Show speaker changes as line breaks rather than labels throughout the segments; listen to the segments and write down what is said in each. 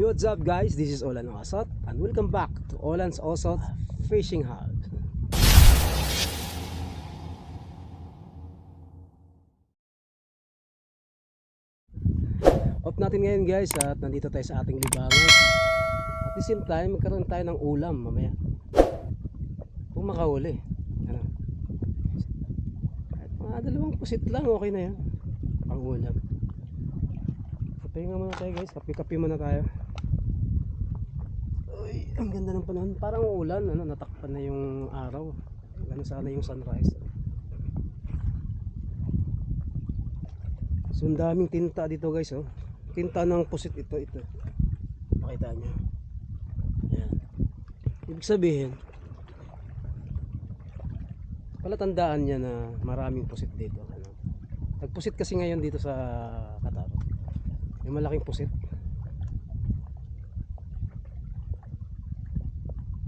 What's up guys, this is Olan Osot and welcome back to Olan's Osot Fishing Hub. Off natin ngayon guys at nandito tayo sa ating libangan. At the same time magkaroon tayo ng ulam mamaya kung makahuli. Ano? At mga 2 pusit lang, okay na yan pang ulam. Pahinga muna tayo guys, kape-kape muna tayo. Uy, ang ganda ng panahon, parang uulan, ano, natakpan na yung araw. Ano sana yung sunrise. So ang daming tinta dito guys, oh. Tinta ng pusit ito. Makita nyo. Yan. Ibig sabihin, palatandaan niya na maraming pusit dito. Ano. Nagpusit kasi ngayon dito sa Qatar. Yung malaking pusit.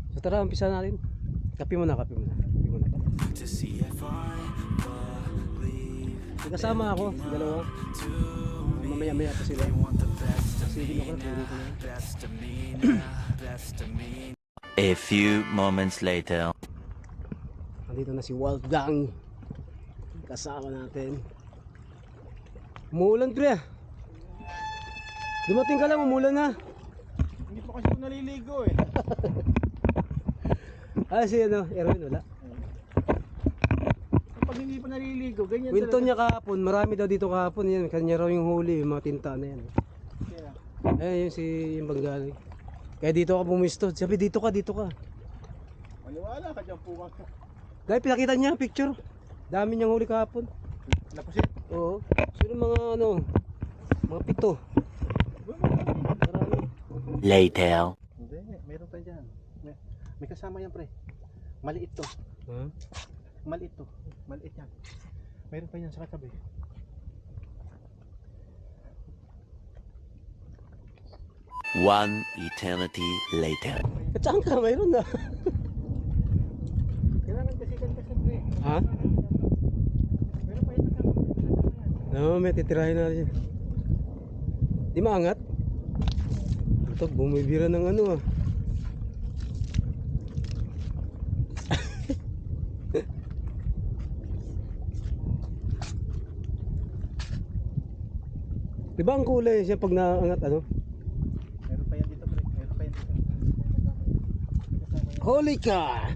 So tara, umpisa natin. Kape muna. Kasama ako, dalawa. Mamaya pa sila. Sige ako na.
A few moments later.
Nandito na si Wolfgang. Kasama natin. Umuulan pre. Dumating ka lang, umulan na.
Hindi pa kasi naliligo eh.
Si ano, Erwin wala.
Pag hindi pa naliligo, ganyan
Winton niya kahapon, marami daw dito kahapon yan. Kanya raw yung huli, yung mga tinta na yan. Ayun yung Banggali. Kaya dito ka pumisto. Sabi dito ka.
Maniwala ka dyan po.
Guys, pinakita niya picture. Dami niyang huli kahapon.
Napusit.
Oo. Sino mga mga 7. Marami.
Later.
Hindi, meron pa dyan. May kasama yan pre. Maliit to.
Huh?
Maliit to. Maliit yan. Meron pa yan sa katabi.
One eternity later.
At saan ka? Mayroon na.
Kailangan kasi pre.
Ha?
Meron pa yan kasama.
No, may titirahin natin. Di maangat? Ito, bumibira ng ano ah. Diba ang kulay siya pag naangat ano?
Meron pa yan dito pre. Meron pa yan dito.
Holy ka!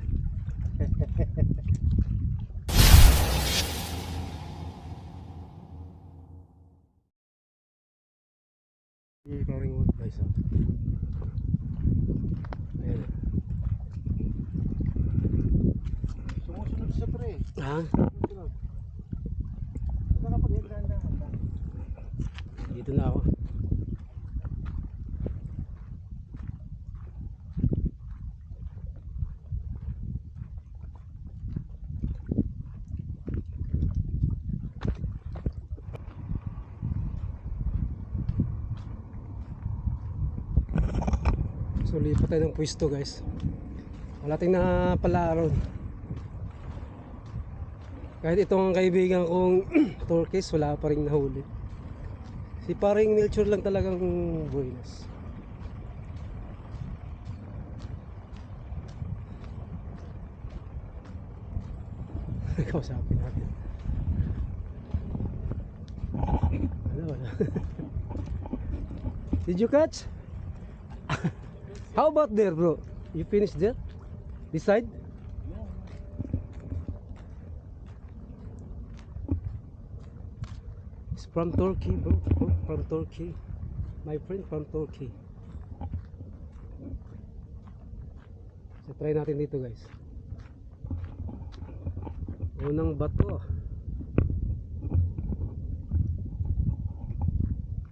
Parang wood guys ah. Ayan.
Sumusunod siya pre.
Ha?
Sumusunod. Baka kapag handa.
Dito na ako. So lipat tayo ng pwesto guys. Wala tayong napalaron. Kahit itong kaibigan kong turkeys wala pa rin nahuli. Si paring Melchor lang talagang buenas. Kausapin natin. Wala. Did you catch? How about there bro? You finished there? This side? It's from Turkey bro. From Turkey. My friend from Turkey. So try natin dito guys. Unang bato.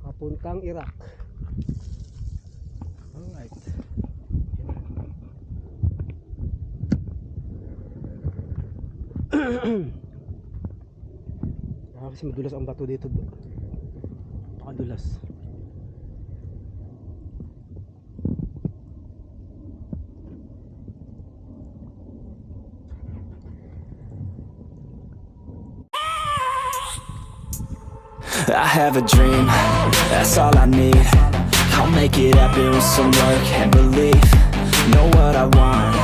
Papuntang Iraq. Alright. Kasi madulas ang bato dito. Pakadulas.
I have a dream, that's all I need. I'll make make it happen with some work and belief. Know what I want,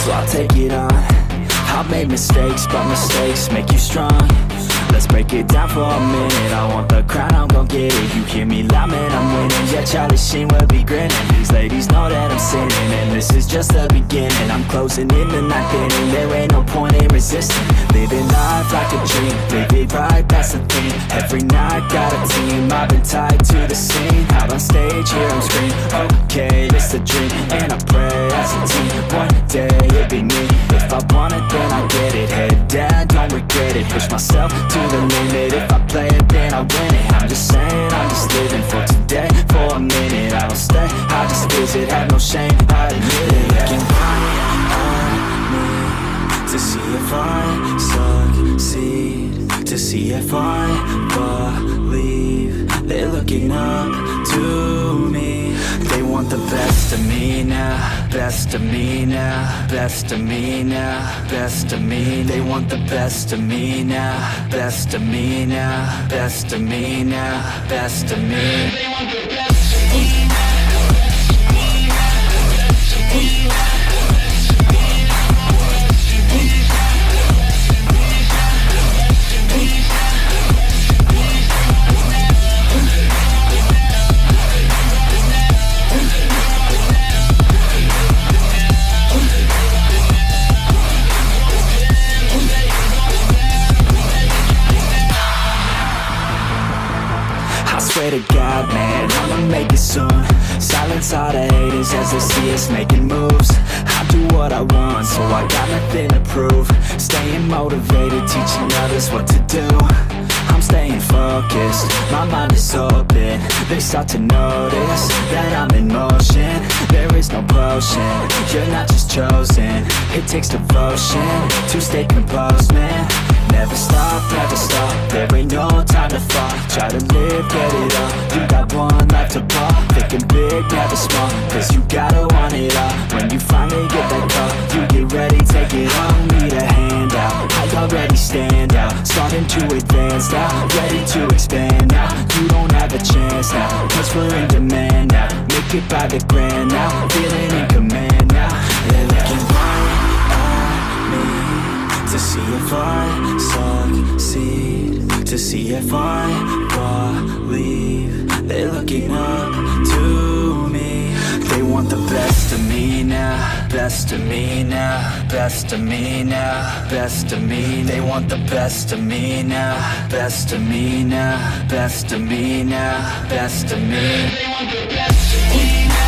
so I'll take it on. I've made mistakes, but mistakes make you strong. Let's break it down for a minute. I want the crown, I'm gon' get it. You hear me loud, man, I'm winning. Yeah, Charlie Sheen will be grinning. These ladies know that I'm sinning, and this is just the beginning. I'm closing in the ninth inning. There ain't no point in resisting. Living life like a dream, live it right, that's the thing. Every night, got a team, I've been tied to the scene. Out on stage, here I'm screaming. Okay, it's a dream, and I pray as a team. One day, it'll be me. If I want it, then I get it. Head down, don't regret it. Push myself to the limit. If I play it, then I win it. I'm just saying, I'm just living for today. For a minute, I don't stay, I just visit. Have no shame, I admit it. Looking right at me to see if I succeed, to see if I believe. They're looking up to me. They want the best of me now, best of me now, best of me now, best of me. They want the best of me now, best of me now, best of me now, best of me. They want the best of me now. Swear to God, man, I'ma make it soon. Silence all the haters as they see us making moves. I do what I want, so I got nothing to prove. Staying motivated, teaching others what to do. I'm staying focused, my mind is open. They start to notice that I'm in motion. There is no potion, you're not just chosen. It takes devotion to stay composed, man. Never stop, there ain't no time to fall. Try to live, get it all. You got one life to ball. Thinking big, never small, cause you gotta want it all. When you finally get that call, you get ready, take it all. Need a handout, I already stand out. Starting to advance now, ready to expand now. You don't have a chance now, cause we're in demand now. Make it by the grand now, feeling in command now. They're looking right at me to see if I succeed, to see if I believe. They're looking up to me. They want the best of me now, best of me now, best of me now, best of me. They want the best of me now, best of me now, best of me now, best of me. They want the best of me now.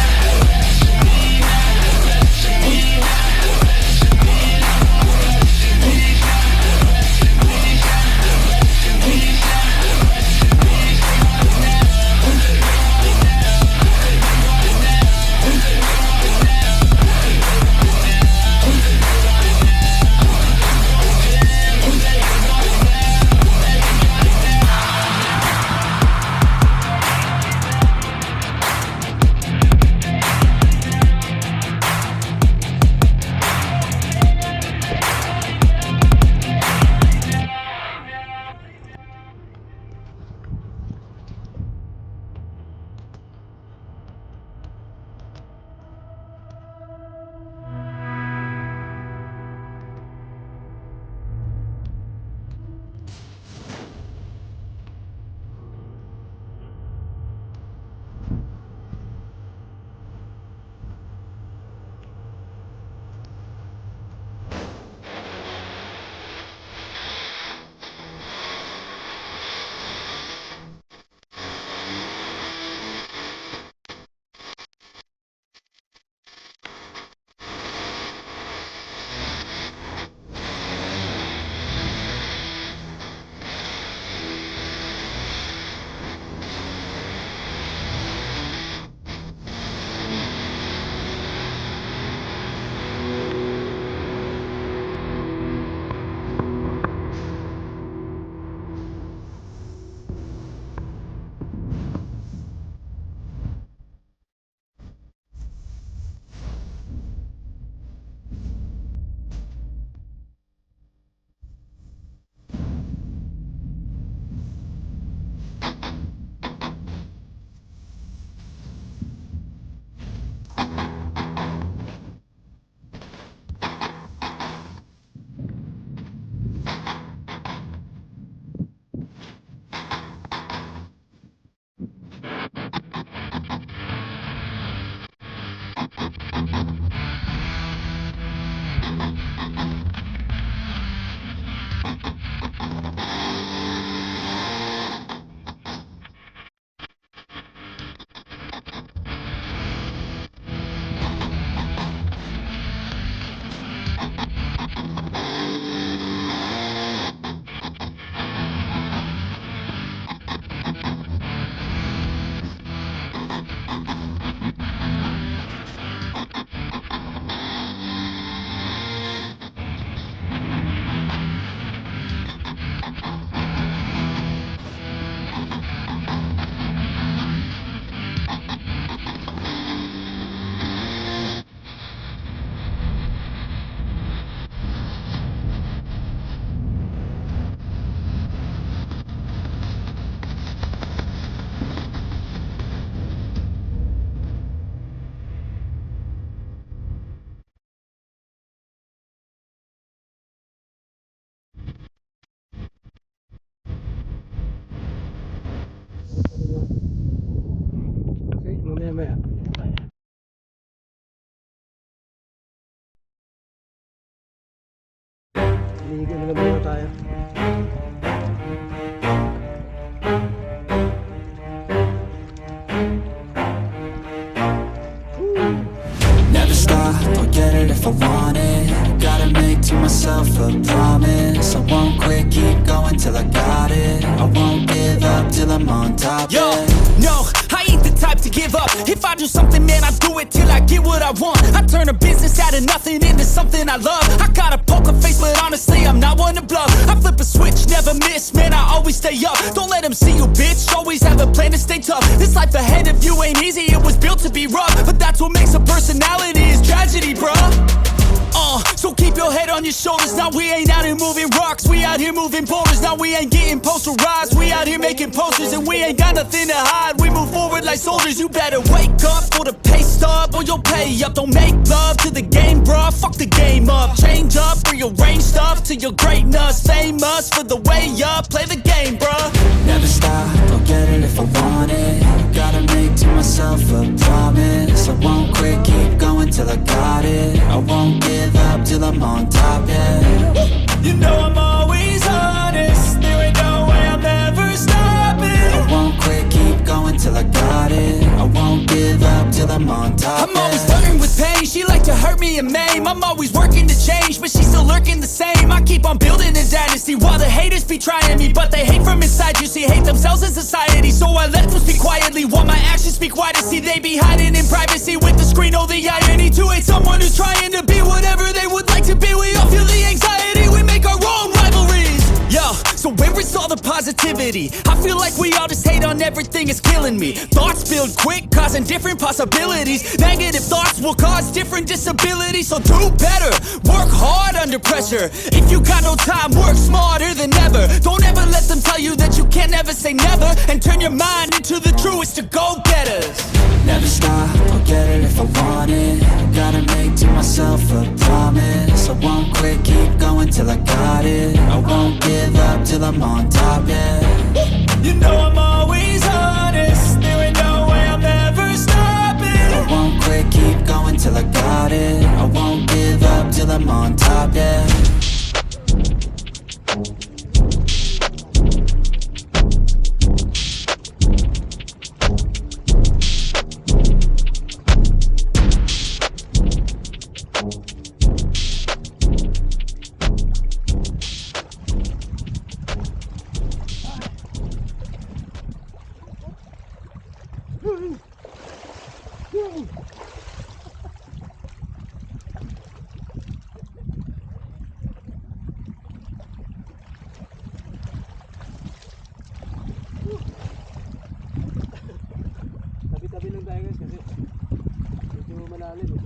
maya. Ligo na lang muna tayo.
Never stop, I'll get it if I want it. Gotta make to myself a promise. I won't quit, keep going till I got it. I won't give up till I'm on top.
Yo,
yeah.
no, I ain't the type to give up. If I do something, man, I do it till I get what I want. I turn a business out of nothing into something I love. I got a poker face, but honestly, I'm not one to bluff. I flip a switch, never miss, man, I always stay up. Don't let them see you, bitch, always have a plan to stay tough. This life ahead of you ain't easy, it was built to be rough. But that's what makes a personality, is tragedy, bruh. So keep your head on your shoulders. Now we ain't out here moving rocks, we out here moving boulders. Now we ain't getting posterized, we out here making posters. And we ain't got nothing to hide, we move forward like soldiers. You better wake up for the pay stub, or you'll pay up. Don't make love to the game, bruh, fuck the game up. Change up, rearrange stuff to your greatness. Famous for the way up, play the game, bruh.
Never stop, I'll get it if I want it. Gotta make to myself a promise. I won't quit, keep going till I got it. I won't give up till I'm on top, yeah.
You know I'm always honest, there ain't no way I'm ever stopping.
I won't quit, keep going till I got it. I won't give up till I'm on top,
I'm always flirting with pain, she like to hurt me and maim. I'm always working to change, but she's still lurking the same. I keep on building a dynasty while the haters be trying me. But they hate from inside, you see, hate themselves in society. So I let them speak quietly while my actions speak wider. See, they be hiding in privacy with the screen. Oh, the irony to hate someone who's trying to be whatever they would like to be. We all feel the anxiety, we make our own rivalries. Yo, so where is all the positivity? I feel like we all just hate on everything, it's killing me. Thoughts build quick, causing different possibilities. Negative thoughts will cause different disabilities. So do better, work hard under pressure. If you got no time, work smarter than ever. Don't ever let them tell you that you can't never say never. And turn your mind into the truest of go-getters.
Never stop, I'll get it if I want it. Gotta make to myself a promise. I won't quit, keep going till I got it. I won't give up till I'm on top, yeah.
You know I'm always honest, there ain't no way I'm ever stopping.
I won't quit, keep going till I got it. I won't give up till I'm on top, yeah.
Tabi-tabi lang tayo guys kasi medyo malalim eh.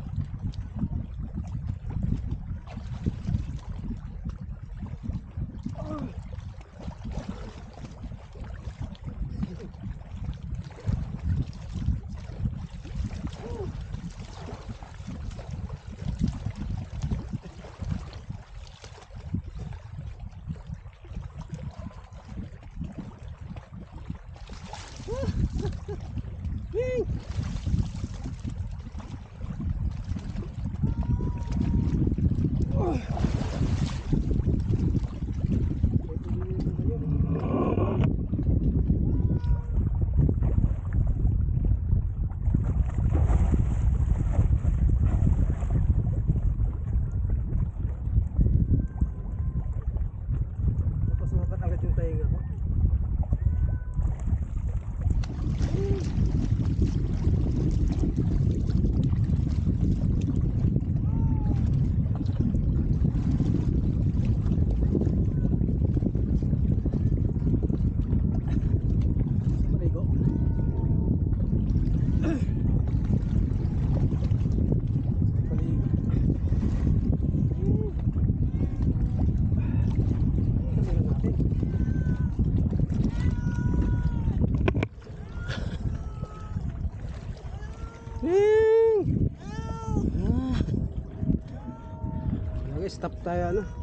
Stop tayo ano.